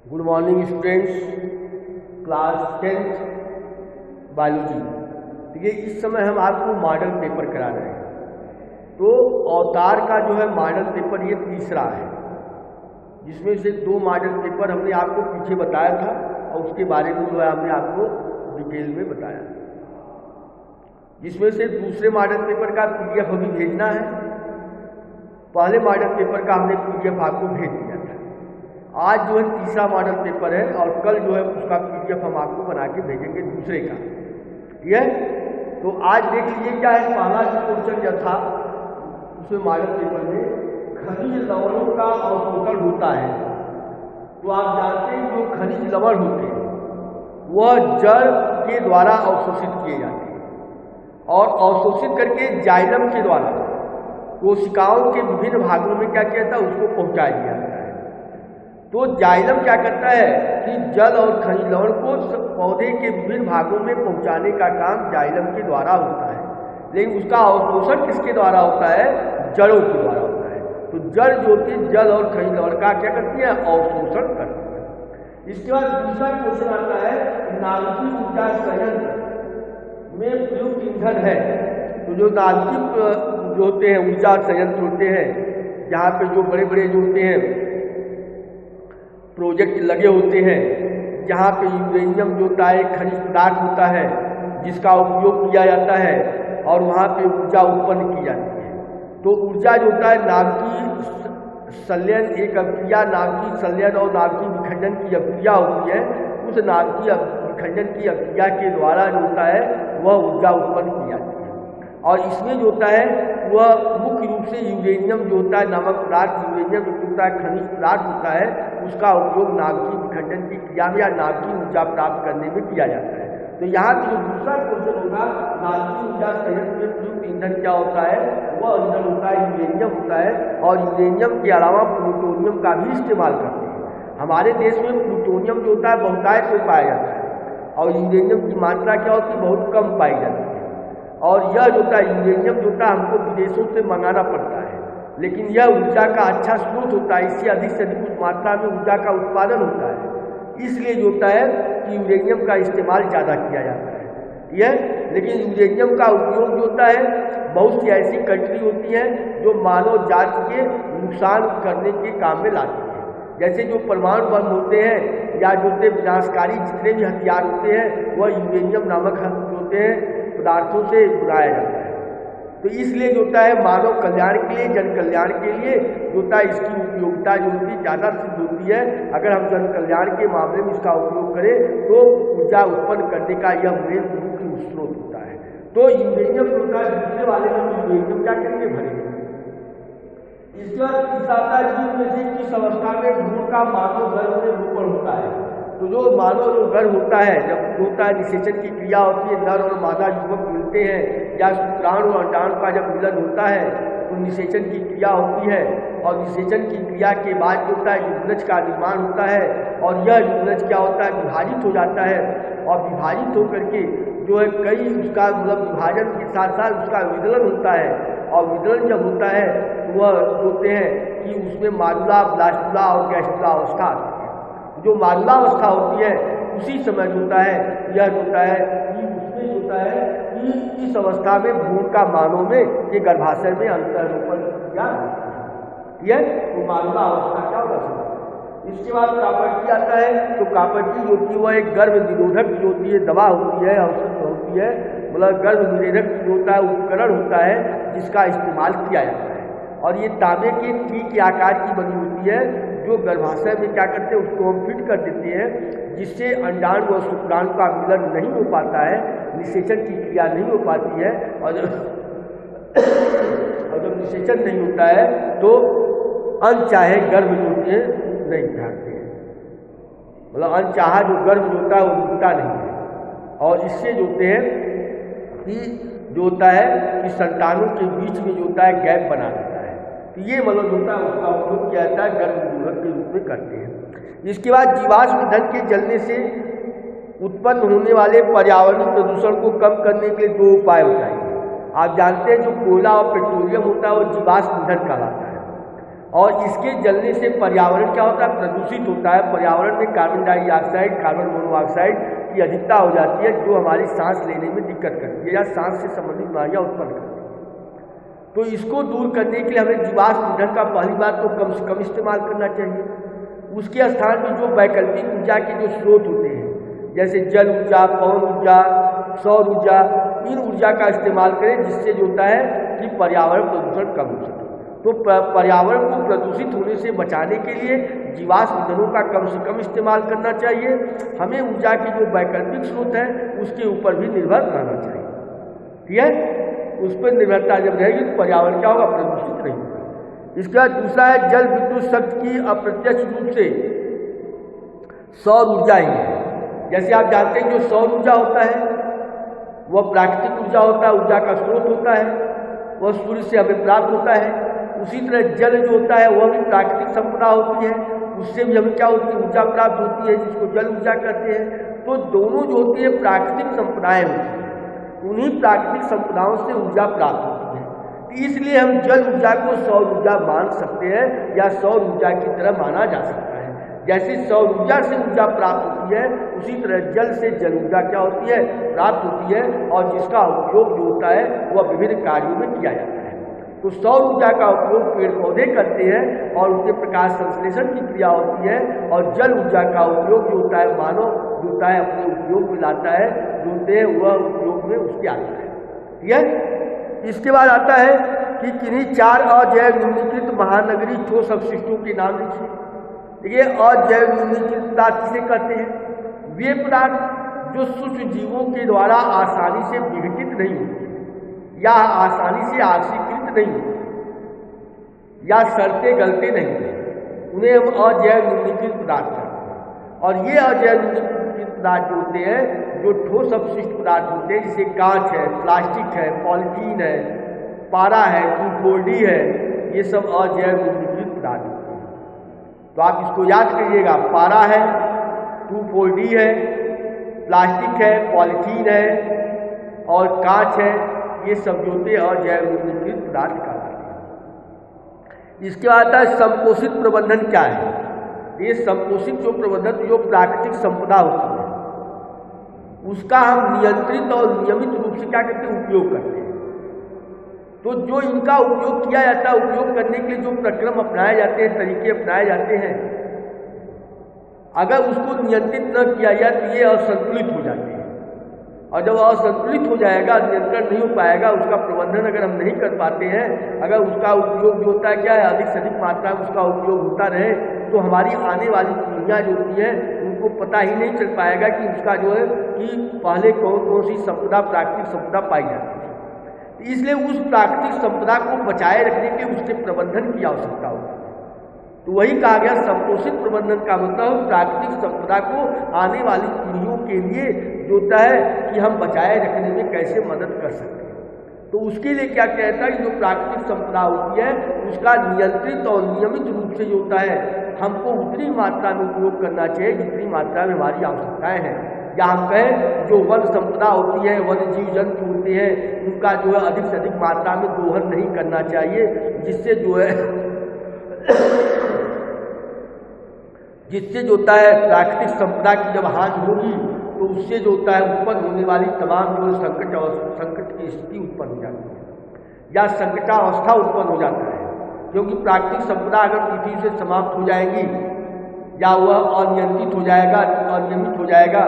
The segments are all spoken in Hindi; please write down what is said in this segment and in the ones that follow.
Good morning students, class 10th biology. देखिए, इस समय हम आपको मॉडल पेपर करा रहे हैं। तो अवतार का जो है मॉडल पेपर ये तीसरा है, जिसमें से 2 मॉडल पेपर हमने आपको पीछे बताया था और उसके बारे में जो है हमने आपको डिटेल में बताया। जिसमें से दूसरे मॉडल पेपर का PDF अभी भेजना है। पहले मॉडल पेपर का हमने PDF आपको भेज दिया था। आज जो है तीसरा मॉडल पेपर है और कल जो है उसका PDF हम आपको बना के भेजेंगे दूसरे का। ठीक है, तो आज देख लीजिए क्या है। पहला जो क्वेश्चन जो था उसमें मॉडल पेपर में खनिज लवणों का अवशोषण होता है। तो आप जानते हैं जो खनिज लवण होते हैं वह जड़ के द्वारा अवशोषित किए जाते हैं और अवशोषित करके जाइलम के द्वारा कोशिकाओं के विभिन्न भागों में क्या किया जाता है, उसको पहुंचाया दिया जाता है। तो जाइलम क्या करता है कि जल और खनिज लवण को पौधे के विभिन्न भागों में पहुंचाने का काम जाइलम के द्वारा होता है, लेकिन उसका अवशोषण किसके द्वारा होता है? जड़ों के द्वारा होता है। तो जड़ जो कि जल और खनिज लवण का क्या करती है? अवशोषण करती है। इसके बाद दूसरा क्वेश्चन आता है, नाभिकीय ऊर्जा संयंत्र में प्रयुक्त ईंधन है। तो जो नाभिकीय जो होते हैं ऊर्जा संयंत्र होते हैं, जहाँ पे जो बड़े बड़े जो होते हैं प्रोजेक्ट लगे होते हैं, जहाँ पे यूरेनियम जो होता है खनिज पदार्थ होता है जिसका उपयोग किया जाता है और वहाँ पे ऊर्जा उत्पन्न की जाती है। तो ऊर्जा जो होता है नाभिकीय संलयन, एक अभिक्रिया नाभिकीय संलयन और नाभिकीय विखंडन की अभिक्रिया होती है। उस नाभिकीय विखंडन की अभिक्रिया के द्वारा जो होता है वह ऊर्जा उत्पन्न की जाती है। और इसमें जो होता है वह मुख्य रूप से यूरेनियम जो होता है नमक पदार्थ, यूरेनियम जो होता है खनिज पदार्थ होता है, उसका उपयोग नाभिकीय विखंडन की क्रिया में या नाभिकीय ऊर्जा प्राप्त करने में किया जाता है। तो यहाँ पे जो दूसरा क्वेश्चन होगा, नाभिकीय ऊर्जा संयंत्र में प्रयुक्त ईंधन क्या होता है? वह ईंधन होता है यूरेनियम होता है। और यूरेनियम के अलावा प्लूटोनियम का भी इस्तेमाल करते हैं। हमारे देश में प्लूटोनियम जो होता है बहुतायत में पाया जाता है और यूरेनियम की मात्रा क्या होती है? बहुत कम पाई जाती है। और यह जो होता है यूरेनियम जो होता है हमको विदेशों से मंगाना पड़ता है, लेकिन यह ऊर्जा का अच्छा स्रोत होता है। इससे अधिक से अधिक मात्रा में ऊर्जा का उत्पादन होता है। इसलिए जो होता है कि यूरेनियम का इस्तेमाल ज़्यादा किया जाता है। यह लेकिन यूरेनियम का उपयोग जो होता है बहुत सी ऐसी कंट्री होती हैं जो मानव जाति के नुकसान करने के काम में लाती है। जैसे जो परमाणु बम होते हैं या जो विनाशकारी जितने भी हथियार होते हैं वह यूरेनियम नामक होते हैं पदार्थों से बनाया जाता है। तो इसलिए जो होता है मानव कल्याण के लिए, जन कल्याण के लिए जो होता है इसकी उपयोगिता जो होती है ज़्यादा सिद्ध होती है। अगर हम जन कल्याण के मामले में इसका उपयोग करें तो ऊर्जा उत्पन्न करने का यह मुख्य स्रोत होता है। तो यूरेनियम जो होता है दूसरे वाले में यूरेनियम क्या करेंगे? भरेंगे। इसके बाद तीसरा आता है जीव में से किस अवस्था में भ्रूण का मानव गर्भ में रोपण होता है। तो जो मानव जो गर्भ होता है, जब होता है निषेचन की क्रिया होती है, नर और मादा युवक मिलते हैं या शुक्राणु और अंडाणु का जब मिलन होता है तो निषेचन की क्रिया होती है। और निषेचन की क्रिया के बाद जो होता है युग्मनज का निर्माण होता है और यह युग्मनज क्या होता है? विभाजित हो जाता है और विभाजित होकर के जो है कई उसका मतलब विभाजन के साथ साथ उसका विदलन होता है। और विदलन जब होता है तो वह होते हैं कि उसमें मारुला, ब्लास्टुला और गैस्ट्रुला अवस्था आती है। जो मारुला अवस्था होती है उसी समय जो होता है यह होता है कि उसमें होता है कि इस अवस्था में भ्रूण का मानव में के गर्भाशय में अंतरोपण किया है। तो मारुला अवस्था क्या होगा? इसके बाद कापर्टी आता है। तो कापर्टी जो होती है वह एक गर्भ निरोधक जो होती है दवा होती है, औषध होती है, मतलब गर्भ निरोधक जो होता है उपकरण होता है जिसका इस्तेमाल किया जाता है। और ये तांबे के टी के आकार की बनी होती है जो गर्भाशय में क्या करते हैं उसको हम फिट कर देते हैं, जिससे अंडाणु और शुक्राणु का मिलन नहीं हो पाता है, निषेचन की क्रिया नहीं हो पाती है। और जब निषेचन नहीं होता है तो अनचाहे गर्भ जो होते हैं नहीं झाड़ते हैं, मतलब अनचाहा जो गर्भ जो होता है वो रुकता नहीं है। और इससे जो होते हैं कि जो होता है कि संतानों के बीच में जो होता है गैप बना देता है। तो ये मतलब होता है उसका उपयोग किया जाता है गर्भ निरोधक के रूप में करते हैं। इसके बाद जीवाश्म ईंधन के जलने से उत्पन्न होने वाले पर्यावरणीय प्रदूषण को कम करने के 2 उपाय बताएंगे। आप जानते हैं जो कोयला और पेट्रोलियम होता है वो जीवाश्म ईंधन कहलाता है। और इसके जलने से पर्यावरण क्या होता है, प्रदूषित होता है। पर्यावरण में कार्बन डाइऑक्साइड, कार्बन मोनोऑक्साइड की अधिकता हो जाती है, जो हमारी सांस लेने में दिक्कत करती है या सांस से संबंधित बीमारियां उत्पन्न करती है। तो इसको दूर करने के लिए हमें जीवाश्म ईंधन का पहली बात तो कम से कम इस्तेमाल करना चाहिए। उसके स्थान पर जो वैकल्पिक ऊर्जा के जो स्रोत होते हैं, जैसे जल ऊर्जा, पवन ऊर्जा, सौर ऊर्जा, इन ऊर्जा का इस्तेमाल करें, जिससे जो होता है कि पर्यावरण प्रदूषण कम हो सके। तो पर्यावरण को प्रदूषित होने से बचाने के लिए जीवाश्म ईंधनों का कम से कम इस्तेमाल करना चाहिए। हमें ऊर्जा की जो वैकल्पिक स्रोत है उसके ऊपर भी निर्भर रहना चाहिए। ठीक है, उस पर निर्भरता जब रहेगी तो पर्यावरण क्या होगा, प्रदूषित नहीं होगा। इसके बाद दूसरा है जल विद्युत शक्ति की अप्रत्यक्ष रूप से सौर ऊर्जा ही है। जैसे आप जानते हैं जो सौर ऊर्जा होता है वह प्राकृतिक ऊर्जा होता है, ऊर्जा का स्रोत होता है, वह सूर्य से हमें प्राप्त होता है। उसी तरह जल जो होता है वह भी प्राकृतिक संपदा होती है, उससे भी हमें क्या होती है, ऊर्जा प्राप्त होती है, जिसको जल ऊर्जा कहते हैं। तो दोनों जो होती है प्राकृतिक संपदाएं होती हैं, उन्हीं प्राकृतिक संपदाओं से ऊर्जा प्राप्त होती है। तो इसलिए हम जल ऊर्जा को सौर ऊर्जा मान सकते हैं या सौर ऊर्जा की तरह माना जा सकता है। जैसे सौर ऊर्जा से ऊर्जा प्राप्त होती है, उसी तरह जल से जल ऊर्जा क्या होती है, प्राप्त होती है, और जिसका उपयोग जो होता है वह विभिन्न कार्यों में किया जाता है। तो सौर ऊर्जा का उपयोग पेड़ पौधे करते हैं और उसके प्रकाश संश्लेषण की क्रिया होती है, और जल ऊर्जा का उपयोग जो होता है मानव जो होता है अपने उपयोग में लाता है, जो होते हैं वह उपयोग में उसके आता है। ठीक है, इसके बाद आता है कि किन्हीं 4 अजैव न्यूनीकृत महानगरीय ठोस अपशिष्टों के नाम लिखिए। देखिए, अजैव न्यूनीकृत पदार्थ किसे कहते हैं, वे पदार्थ जो सूक्ष्म जीवों के द्वारा आसानी से विघटित नहीं होते या आसानी से ऑक्सीकृत नहीं होते या सड़ते गलते नहीं, उन्हें हम अजैव न्यूनीकृत पदार्थ कहते हैं। और ये अजैव न्यूनीकृत पदार्थ जो होते हैं, जो ठोस अपशिष्ट पदार्थ होते हैं, जैसे कांच है, प्लास्टिक है, पॉलीथीन है, पारा है, टूफोल्डी है, ये सब अजैव न्यूनीकृत पदार्थ होते हैं। तो आप इसको याद करिएगा, पारा है, टूफोल्डी है, प्लास्टिक है, पॉलीथीन है और कांच है, ये सब जो होते हैं अजैव न्यूनीकृत पदार्थ कहलाते हैं। इसके बाद आता है संपोषित प्रबंधन क्या है। ये संपोषित जो प्रबंधन जो प्राकृतिक संपदा होती है उसका हम नियंत्रित और नियमित रूप से क्या करते हैं, उपयोग करते हैं। तो जो इनका उपयोग किया जाता है, उपयोग करने के लिए जो प्रक्रम अपनाए जाते हैं, तरीके अपनाए जाते हैं, अगर उसको नियंत्रित न किया जाए तो ये असंतुलित हो जाते हैं। और जब असंतुलित हो जाएगा, नियंत्रण नहीं हो पाएगा, उसका प्रबंधन अगर हम नहीं कर पाते हैं, अगर उसका उपयोग जो होता है क्या है, अधिक से अधिक मात्रा में उसका उपयोग होता रहे, तो हमारी आने वाली पीढ़ियाँ जो होती हैं उनको पता ही नहीं चल पाएगा कि उसका जो है कि पहले कौन कौन सी संपदा, प्राकृतिक संपदा पाई जाती है। इसलिए उस प्राकृतिक संपदा को बचाए रखने के उसके प्रबंधन की आवश्यकता होती है। तो वही कहा गया संपोषित प्रबंधन का मतलब प्राकृतिक संपदा को आने वाली पीढ़ियों के लिए जो होता है कि हम बचाए रखने में कैसे मदद कर सकते हैं। तो उसके लिए क्या कहता है कि जो प्राकृतिक संपदा होती है उसका नियंत्रित और नियमित रूप से जो होता है हमको उतनी मात्रा में उपयोग करना चाहिए जितनी मात्रा में हमारी आवश्यकताएं हैं। या हम कहें जो वन संपदा होती है, वन जीव जंतु होते हैं, उनका जो है अधिक से अधिक मात्रा में दोहन नहीं करना चाहिए, जिससे जो है जिससे जो होता है प्राकृतिक संपदा की जब हानि होगी तो उससे जो होता है उत्पन्न होने वाली तमाम जो संकट की स्थिति उत्पन्न हो जाती है या संकटावस्था उत्पन्न हो जाता है। क्योंकि प्राकृतिक संपदा अगर पृथ्वी से समाप्त हो जाएगी या वह अनियंत्रित हो जाएगा, अनियमित हो जाएगा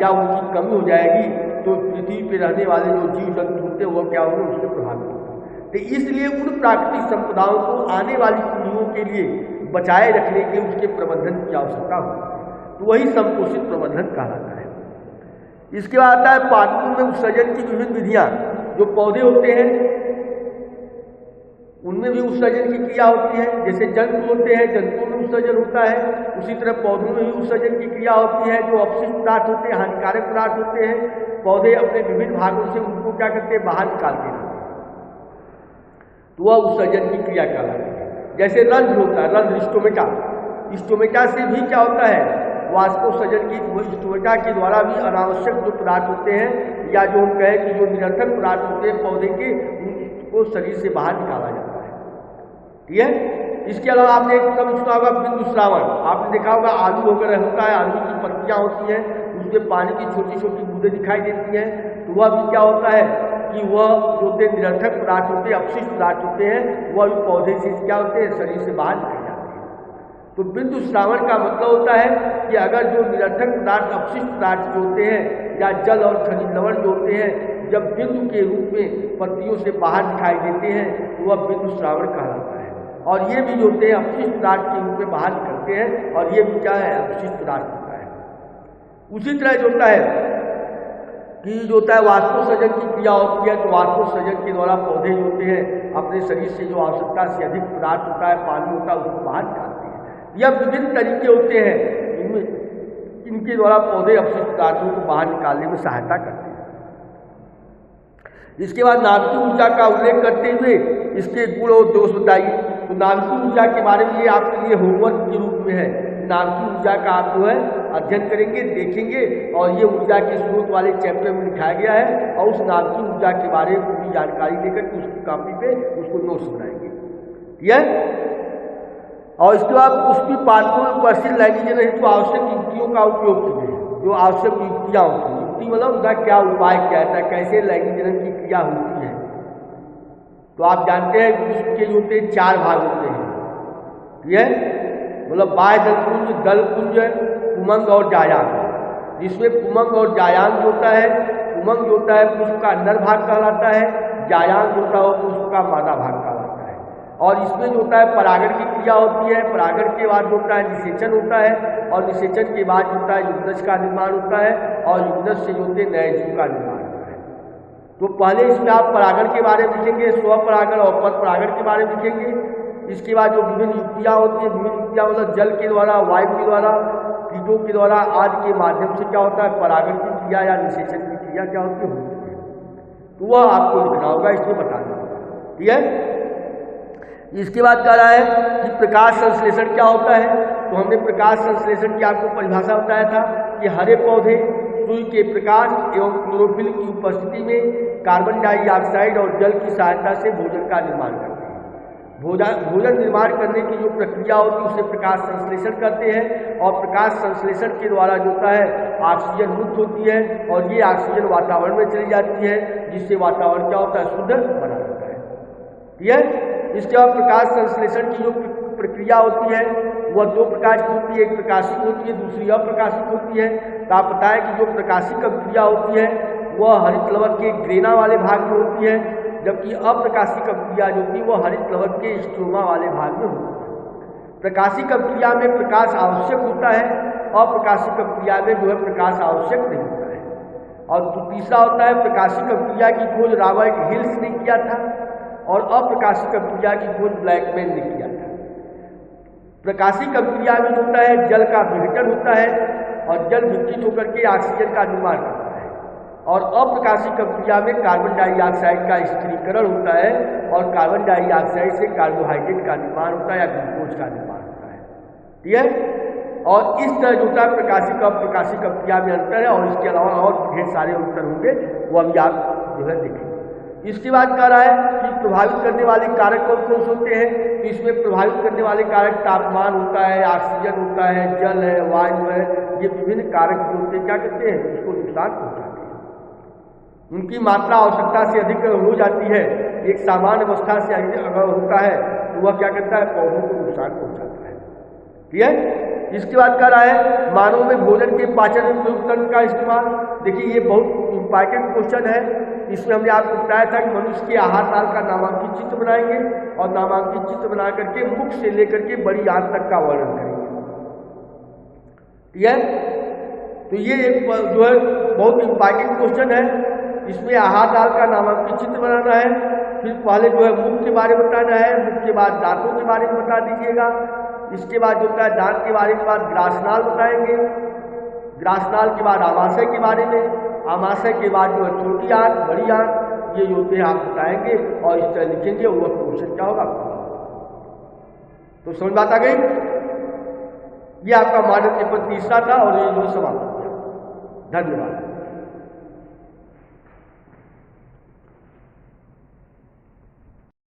या उनकी कमी हो जाएगी, तो पृथ्वी पर रहने वाले जो जीव जंतु होते हैं वह क्या होंगे, उससे प्रभावित होंगे। तो इसलिए उन प्राकृतिक संपदाओं को आने वाली पीढ़ियों के लिए बचाए रखने के उसके प्रबंधन की आवश्यकता होती है। तो वही संपोषित प्रबंधन कहलाता है। इसके बाद आता है पादपों में उत्सर्जन की विभिन्न विधियां। जो पौधे होते हैं उनमें भी उत्सर्जन की क्रिया होती है। जैसे जंतु होते हैं, जंतुओं में उत्सर्जन होता है, उसी तरह पौधों में भी उत्सर्जन की क्रिया होती है। जो अपशिष्ट पदार्थ होते हैं, हानिकारक पदार्थ होते हैं, पौधे अपने विभिन्न भागों से उनको क्या करते हैं, बाहर निकालते हैं, तो वह उत्सर्जन की क्रिया कहलाती है। जैसे रंध्र होता है, रंध्र स्टोमेटा, स्टोमेटा से भी क्या होता है, वाष्पोत्सर्जन की, स्टोमेटा के द्वारा भी अनावश्यक जो पदार्थ होते हैं या जो हम कहें कि जो निरर्थक पदार्थ होते हैं पौधे के, उनको शरीर से बाहर निकाला जाता है। ठीक है, इसके अलावा आपने एक कभी सुना होगा बिंदु श्रावण। आपने देखा होगा आलू वगैरह होता है, आलू की पत्तियाँ होती हैं, उसमें पानी की छोटी छोटी बूंदें दिखाई देती हैं। तो वह भी क्या होता है कि वह जो निरर्थक पदार्थ होते हैं, अपशिष्ट पदार्थ होते हैं, वह भी पौधे से क्या होते हैं, शरीर से बाहर निकल जाते हैं। तो बिंदु श्रावण का मतलब होता है कि अगर जो निरर्थक पदार्थ, अपशिष्ट पदार्थ जो होते हैं या जल और खनिज लवण जो होते हैं, जब बिंदु के रूप में पत्तियों से बाहर दिखाई देते हैं तो वह बिंदु श्रावण कहलाता है। और ये भी जो होते हैं अपशिष्ट पदार्थ के रूप में बाहर निकलते हैं, और ये भी क्या है, अपशिष्ट पदार्थ होता है। उसी तरह जो होता है कि जो होता है वाष्पोत्सर्जन की क्रिया होती है, तो वाष्पोत्सर्जन के द्वारा पौधे जो होते हैं अपने शरीर से जो आवश्यकता से अधिक पदार्थ होता है, पानी होता है, उसको बाहर निकालते हैं। यह विभिन्न तरीके होते हैं इनके द्वारा पौधे अपशिष्ट पदार्थों को बाहर निकालने में सहायता करते हैं। इसके बाद नाभिकीय ऊर्जा का उल्लेख करते हुए इसके गुण और दोष बताइए। तो नाभिकीय ऊर्जा के बारे में ये आपके लिए होमवर्क के रूप में है। नाभिकीय ऊर्जा का आप जो है अध्ययन करेंगे, देखेंगे, और ये ऊर्जा के स्रोत वाले चैप्टर में लिखाया गया है, और उस नाभिकीय ऊर्जा के बारे में पूरी जानकारी लेकर के उसकी कॉपी पे उसको नोट्स बनाएंगे। ठीक है। और इसके बाद उसकी पाठों में उपस्थित लैंगिक हेतु आवश्यक युक्तियों का उपयोग कीजिए। जो आवश्यक युक्तियाँ होती हैं, युक्ति मतलब उनका क्या उपाय क्या है, कैसे लैंगिक जनन की क्रिया होती है। तो आप जानते हैं विश्व के जो होते हैं 4 भाग होते हैं। ठीक है। मतलब बाह्य दलपुंज, दलपुंज, पुमंग और जायांग। जिसमें पुमंग और जायांग होता है, पुमंग जो होता है पुष्प का अंदर भाग कहलाता है, जायांग जो होता है वो पुष्प का मादा भाग कहलाता है। और इसमें जो होता है परागण की क्रिया होती है, परागण के बाद जो होता है निषेचन होता है, और निषेचन के बाद जो होता है युग्नज का निर्माण होता है, और युग्नज से जो होते हैं नए जीव का निर्माण होता है। तो पहले इसमें आप परागण के बारे में लिखेंगे, स्वपरागण और पर परागण के बारे में लिखेंगे। इसके बाद जो विभिन्न युक्तियाँ होती हैं, विभिन्न युक्तियाँ मतलब जल के द्वारा, वायु के द्वारा, कीटों के द्वारा आदि के माध्यम से क्या होता है परागण की क्रिया या निषेचन की क्रिया क्या होती है। तो वह आपको लिखना होगा, इसमें बताना होगा। ठीक है। इसके बाद कह रहा है कि प्रकाश संश्लेषण क्या होता है। तो हमने प्रकाश संश्लेषण की आपको परिभाषा बताया था कि हरे पौधे सूर्य के प्रकाश एवं क्लोरोफिल की उपस्थिति में कार्बन डाइऑक्साइड और जल की सहायता से भोजन का निर्माण करते हैं। भोजन निर्माण करने की जो प्रक्रिया होती है उसे प्रकाश संश्लेषण करते हैं, और प्रकाश संश्लेषण के द्वारा जो होता है ऑक्सीजन मुक्त होती है, और ये ऑक्सीजन वातावरण में चली जाती है, जिससे वातावरण क्या होता है शुद्ध बना रहता है। ठीक है। इसके बाद प्रकाश संश्लेषण की जो प्रक्रिया होती है वह 2 प्रकार की होती है, एक प्रकाशिक होती है, दूसरी अप्रकाशिक होती है। तो आप बताएं कि जो प्रकाशिक क्रिया होती है वह हरित लवण के ग्रेना वाले भाग में होती है, जबकि अप्रकाशिक क्रिया जो होती है वह हरित लवण के स्ट्रोमा वाले भाग में होती है। प्रकाशिक क्रिया में प्रकाश आवश्यक होता है, अप्रकाशिक क्रिया में जो है प्रकाश आवश्यक नहीं होता है। और तीसरा होता है प्रकाशिक क्रिया की खोज रॉबर्ट हिल्स ने किया था, और अप्रकाशिक क्रिया की खोज ब्लैकमैन ने किया था। प्रकाशिक क्रिया में होता है जल का विघटन होता है, और जल विघटित होकर के ऑक्सीजन का निर्माण करता है, और अप्रकाशिक क्रिया में कार्बन डाइऑक्साइड का स्थिरीकरण होता है, और कार्बन डाइऑक्साइड से कार्बोहाइड्रेट का निर्माण होता है या ग्लूकोज का निर्माण होता है। ठीक है। और इस तरह जो होता है प्रकाशिक अप्रकाशिक क्रिया में अंतर है, और इसके अलावा और ढेर सारे अंतर होंगे, वो अभी आप जो है देखेंगे। इसके बाद कह रहा है कि प्रभावित करने वाले कारक कौन कौन से होते हैं। तो इसमें प्रभावित करने वाले कारक तापमान होता है, ऑक्सीजन होता है, जल है, वायु है, ये विभिन्न कारक जो होते हैं क्या करते हैं उसको नुकसान पहुँचाते हैं। उनकी मात्रा आवश्यकता से अधिक हो जाती है, एक सामान्य अवस्था से अगर होता है तो वह क्या करता है पौधों को नुकसान पहुँचाता है। ठीक है। इसके बाद कह रहा है मानव में भोजन के पाचन तंत्र का इस्तेमाल। देखिए ये बहुत इंपॉर्टेंट क्वेश्चन है। इसमें हमने आपको बताया था कि मनुष्य के आहार नाल का नामांकित चित्र बनाएंगे, और नामांकित चित्र बना करके मुख से लेकर के बड़ी आंत तक का वर्णन करेंगे। ठीक है। तो ये एक जो है बहुत इंपॉर्टेंट क्वेश्चन है। इसमें आहार नाल का नामांकित चित्र बनाना है, फिर पहले जो है मुख के बारे में बताना है, मुख के बाद दांतों के बारे में बता दीजिएगा। इसके बाद जो है दांत के बारे में बाद ग्रासनाल बताएंगे, ग्रासनाल के बाद आमाशय के बारे में, आमाशय के बाद जो है छोटी आंत, बड़ी आंत, ये जो होते हैं आप बताएंगे, और इस तरह लिखेंगे, वह क्वेश्चन क्या होगा। तो समझ बात आ गई। ये आपका मॉडल पेपर 3 था, और ये जो समाप्त हो गया। धन्यवाद।